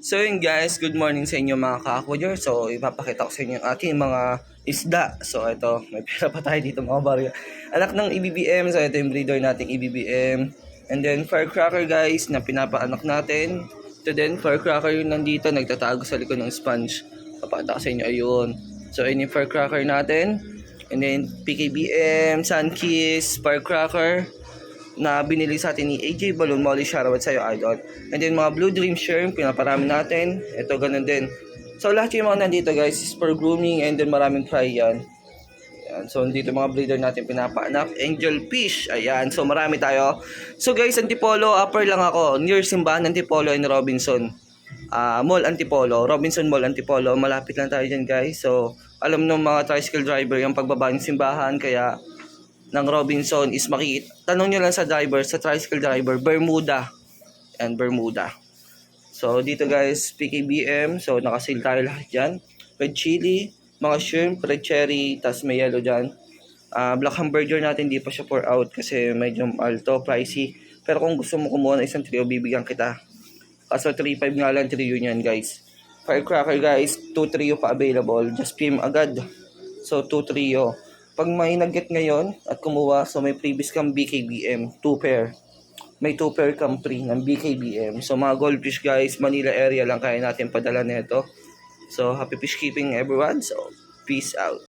So yun guys, good morning sa inyo mga ka-aquager. So ipapakita ko sa inyo yung ating mga isda. So ito, may pera pa tayo dito mga barya. Anak ng EBBM, so ito yung breeder nating EBBM. And then firecracker guys na pinapaanak natin. Ito din, firecracker yung nandito, nagtatago sa likod ng sponge. Papakita ko sa inyo, ayun. So ayun yung firecracker natin. And then PKBM, Sunkiss, firecracker na binili sa atin ni AJ Balloon Molly, shoutout sa'yo idol. And then mga Blue Dream Shrimp, pinaparami natin. Ito ganun din. So lahat yung mga nandito guys is for grooming and then maraming fry yan. Ayan. So dito mga breeder natin pinapaanak. Angel Fish, ayan. So marami tayo. So guys, Antipolo, upper lang ako. Near Simbahan, Antipolo and Robinson. Mall Antipolo, Robinson Mall Antipolo. Malapit lang tayo dyan guys. So alam ng mga tricycle driver yung pagbaba ng simbahan, kaya ng Robinson is makikita. Tanong nyo lang sa driver, sa tricycle driver, Bermuda. And Bermuda. So, dito guys, PKBM. So, nakasil tayo lahat dyan. Red chili, mga shrimp, red cherry, tas may yellow dyan. Black hamburger natin, di pa siya pour out kasi medyo alto, pricey. Pero kung gusto mo kumuha ng isang trio, bibigyan kita. Kaso 3.5 nga lang trio yan guys. Firecracker guys, 2 trio pa available. Just PM agad. So, 2 trio. Pag may nag-get ngayon at kumuha, so may previous kang BKBM, 2 pair. May 2 pair kang free ng BKBM. So mga goldfish guys, Manila area lang kaya natin padala nito. So happy fish keeping everyone. So peace out.